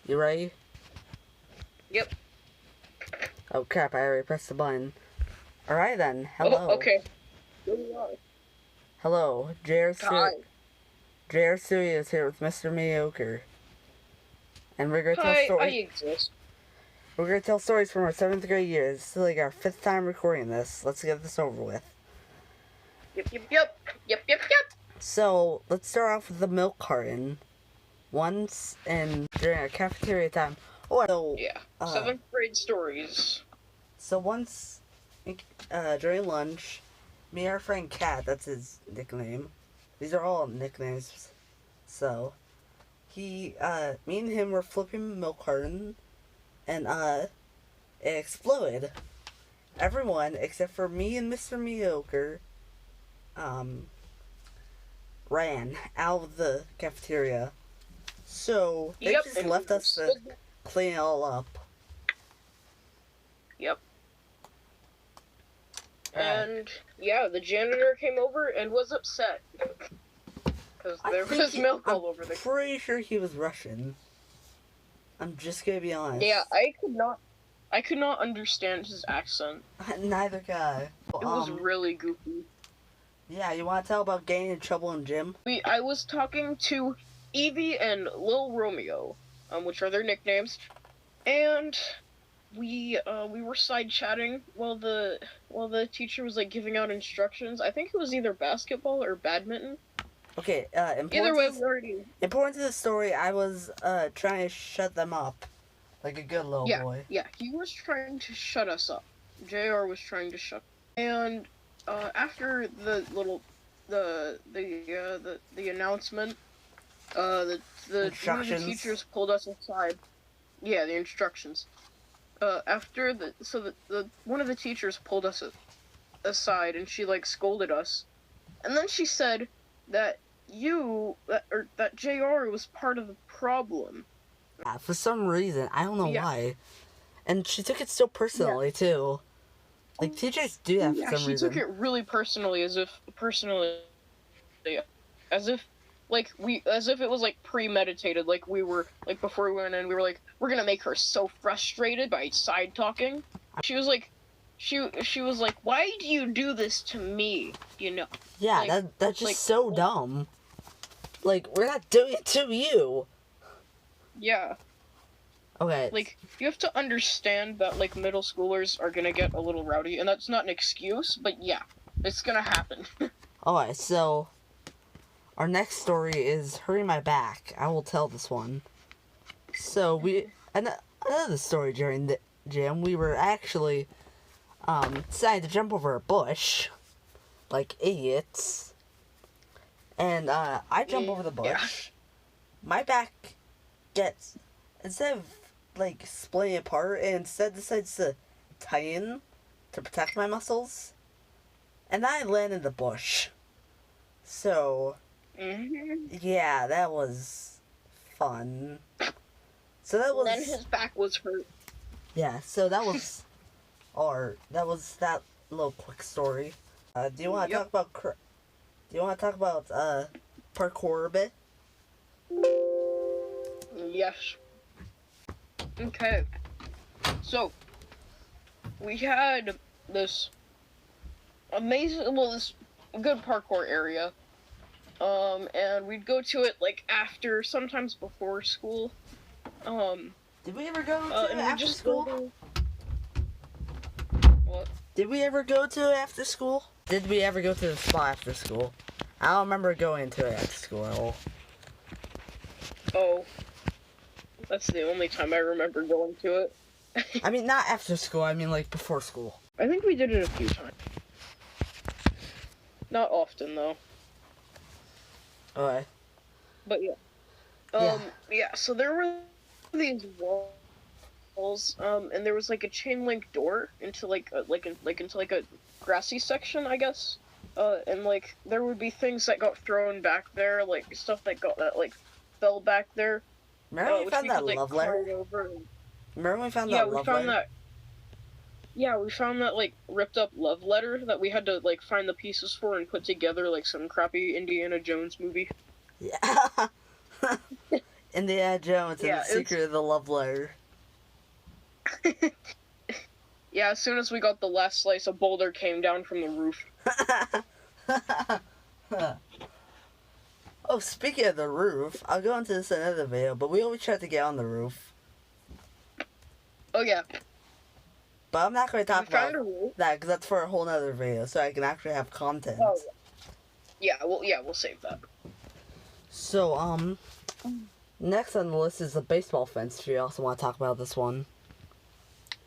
You ready? Yep. Oh crap, I already pressed the button. Alright then, Oh, hello. okay. Here we are. Hello, Hi. JR Studios here with Mr. Mediocre. And we're gonna tell Hi, I stories. exist. We're gonna tell stories from our 7th grade years. This is like our 5th time recording this. Let's get this over with. Yep. So, let's start off with the milk carton. Once, and during our cafeteria time. Yeah. 7th grade stories. So once, during lunch, me and our friend Kat, that's his nickname. These are all nicknames. So, me and him were flipping a milk carton, and, it exploded. Everyone, except for me and Mr. Mediocre, ran out of the cafeteria. So, they just left us to clean it all up. Yep. And, yeah, the janitor came over and was upset. Because there was milk all over the... I'm pretty sure he was Russian. I'm just gonna be honest. Yeah, I could not understand his accent. Neither guy. It was really goofy. Yeah, you want to tell about getting in trouble in gym? I was talking to Evie and Lil Romeo, which are their nicknames, and we were side chatting while the teacher was like giving out instructions. I think it was either basketball or badminton. Okay, either way, important to the story, I was trying to shut them up, like a good little boy. Yeah, he was trying to shut us up. JR was trying to shut, and after the announcement, one of the teachers pulled us aside. Yeah, the instructions. After one of the teachers pulled us aside, and she like scolded us, and then she said that that JR was part of the problem. Yeah, for some reason, I don't know why, and she took it so personally too. Like teachers do that for some reason. Yeah, she took it really personally, as if it was like premeditated. Like we were like before we went in, we were like, we're gonna make her so frustrated by side talking. She was like, she was like, why do you do this to me? You know? Yeah, like, that's just so dumb. Like we're not doing it to you. Yeah. Okay. Like, you have to understand that, like, middle schoolers are gonna get a little rowdy, and that's not an excuse, but yeah, it's gonna happen. Alright, so, our next story is Hurry My Back. I will tell this one. So, another story during the gym, we were actually, deciding to jump over a bush, like idiots, and, I jump over the bush. Yeah. My back gets, instead of like splitting apart, and instead decides to tighten to protect my muscles, and I land in the bush. So yeah, that was fun. So that was. And then his back was hurt. Yeah, so that was that little quick story. Do you want to talk about parkour a bit? Yes. Okay. So, we had this this good parkour area. And we'd go to it, like, after, sometimes before school. Did we ever go to it after school? What? Did we ever go to it after school? Did we ever go to the spot after school? I don't remember going to it after school at all. Oh. That's the only time I remember going to it. I mean, not after school, I mean, like, before school. I think we did it a few times. Not often, though. Alright. But yeah. Yeah, so there were these walls, and there was, like, a chain link door into, like, into a grassy section, I guess. And, like, there would be things that got thrown back there, like, stuff that fell back there. Remember we found that love letter? Remember we found that love letter? Yeah, we found that, like, ripped up love letter that we had to, like, find the pieces for and put together, like, some crappy Indiana Jones movie. Yeah. Indiana Jones and Yeah, the Secret of the Love Letter. Yeah, as soon as we got the last slice, a boulder came down from the roof. Oh, speaking of the roof, I'll go into this in another video, but we always try to get on the roof. Oh yeah. But I'm not going to talk about a roof. that because that's for a whole nother video, so I can actually have content. Oh yeah. We'll save that. So, next on the list is the baseball fence. If you also want to talk about this one.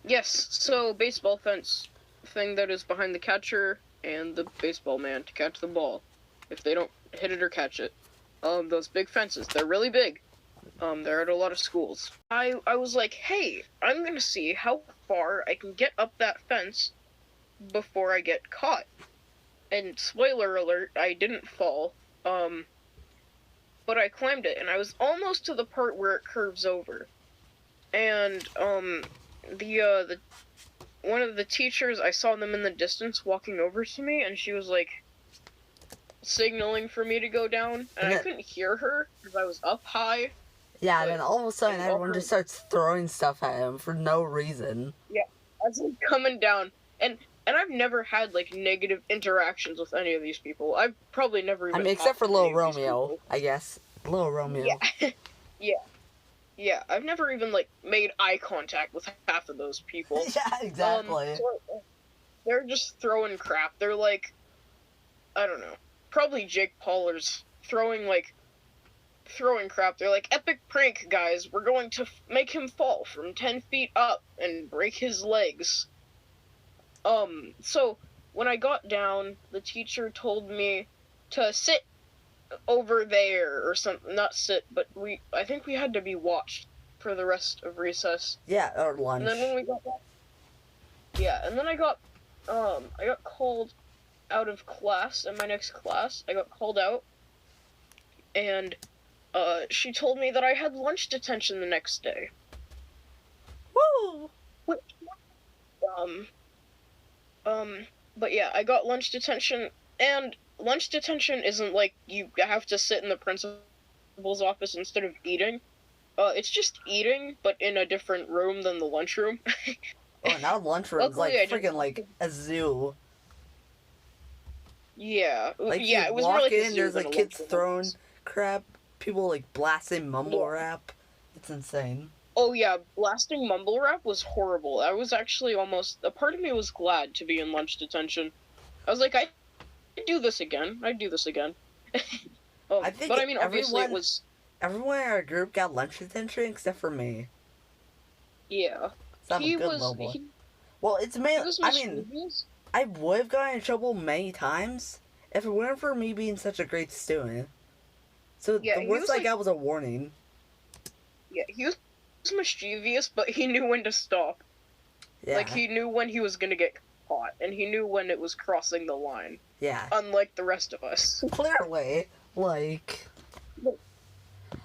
Yes, so baseball fence thing that is behind the catcher and the baseball man to catch the ball. If they don't hit it or catch it. Those big fences, they're really big. They're at a lot of schools. I was like, hey, I'm gonna see how far I can get up that fence before I get caught. And spoiler alert, I didn't fall. But I climbed it, and I was almost to the part where it curves over. And, the one of the teachers, I saw them in the distance walking over to me, and she was like signaling for me to go down, and I couldn't hear her because I was up high. Yeah, and then all of a sudden everyone just starts throwing stuff at him for no reason. Yeah, as I'm coming down, and I've never had like negative interactions with any of these people. I've probably never even. Except for Little Romeo, I guess. Little Romeo. Yeah. Yeah, I've never even, like, made eye contact with half of those people. Yeah, exactly. So they're just throwing crap. They're like, I don't know, probably Jake Paul's throwing crap. They're like, epic prank, guys. We're going to make him fall from 10 feet up and break his legs. So when I got down, the teacher told me to sit over there or something. Not sit, but I think we had to be watched for the rest of recess. Yeah, or lunch. And then when we got back, and then I got called out of class in my next class. I got called out, and she told me that I had lunch detention the next day. Woo! Which, but yeah, I got lunch detention, and lunch detention isn't like you have to sit in the principal's office instead of eating. It's just eating, but in a different room than the lunchroom. Oh, now lunchroom's like freaking like a zoo. Yeah, like yeah, it was walk more like in, there's like kids throwing crap, people like blasting mumble rap. It's insane. Oh yeah, blasting mumble rap was horrible. I was actually a part of me was glad to be in lunch detention. I was like, I'd do this again. I think but I mean, obviously it was... Everyone in our group got lunch detention except for me. Yeah. So I'm a good level. Well, it's mainly... I mean, I would have gotten in trouble many times if it weren't for me being such a great student. So the worst I got was a warning. Yeah, he was mischievous, but he knew when to stop. Yeah. Like, he knew when he was gonna get caught, and he knew when it was crossing the line. Yeah. Unlike the rest of us. Clearly. You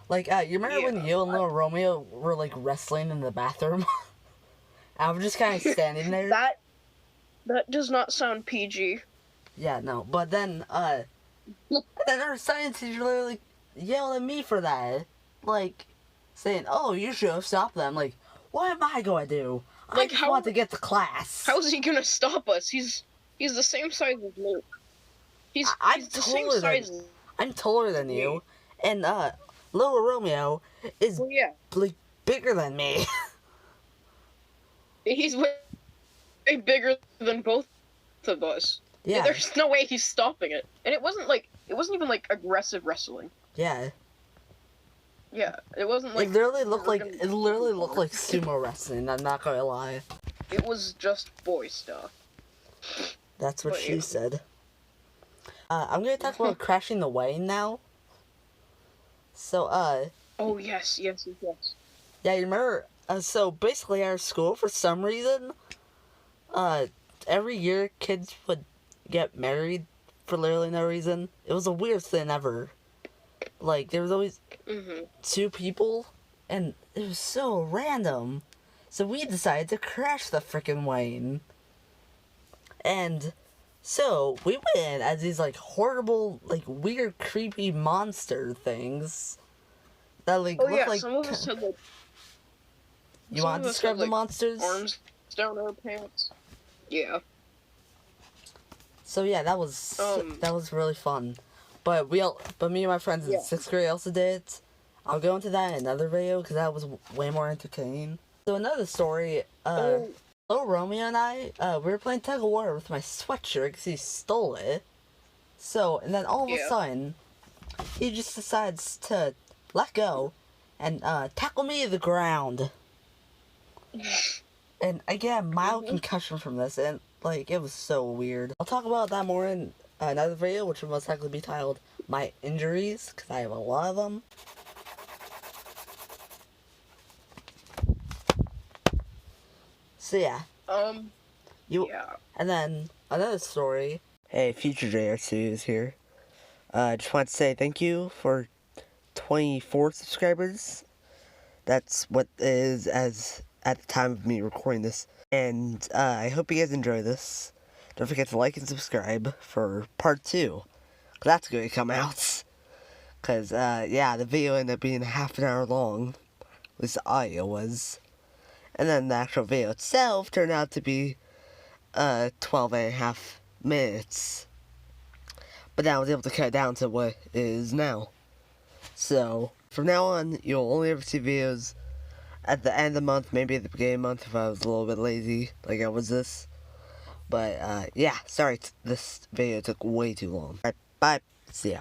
remember when you and Little Romeo were, like, wrestling in the bathroom? I was just kind of standing there. That does not sound PG. Yeah, no. But then, then our science teacher literally yelled at me for that. Like, saying, oh, you should have stopped them. Like, what am I going to do? I just want to get to class. How's he going to stop us? He's the same size as Luke. He's the same size. I'm taller than you. And, Little Romeo is, like, bigger than me. He's way bigger than both of us. Yeah. There's no way he's stopping it. And it wasn't even like aggressive wrestling. Yeah. Yeah, it wasn't like... It literally looked like sumo wrestling, I'm not gonna lie. It was just boy stuff. That's what she said. I'm gonna talk about crashing the Wayne now. So, oh, yes. Yeah, you remember... so, basically, our school, for some reason, every year, kids would get married for literally no reason. It was the weirdest thing ever. Like, there was always two people, and it was so random. So we decided to crash the frickin' Wayne. And so we went in as these, like, horrible, like, weird, creepy monster things. that like Oh look yeah, like. some of us had like. You Some want of to us describe had, the like, monsters? arms down our pants. Yeah. So yeah, that was really fun. But me and my friends in Yeah. 6th grade also did it. I'll go into that in another video because that was way more entertaining. So another story. Oh. Little Romeo and I, we were playing tug of war with my sweatshirt because he stole it. So and then all of a Yeah. sudden, he just decides to let go and tackle me to the ground. And I get a mild concussion from this, and like it was so weird. I'll talk about that more in another video, which will most likely be titled "My Injuries" because I have a lot of them. So yeah, Yeah. and then another story. Hey, Future JR2 is here. I just want to say thank you for 24 subscribers. That's what is as at the time of me recording this. And I hope you guys enjoy this. Don't forget to like and subscribe for part 2. That's going to come out. Because, yeah, the video ended up being half an hour long. At least the audio was. And then the actual video itself turned out to be 12 and a half minutes. But then I was able to cut it down to what it is now. So, from now on, you'll only ever see videos at the end of the month, maybe at the beginning of the month if I was a little bit lazy, like I was this. But, yeah, sorry, this video took way too long. Alright, bye. See ya.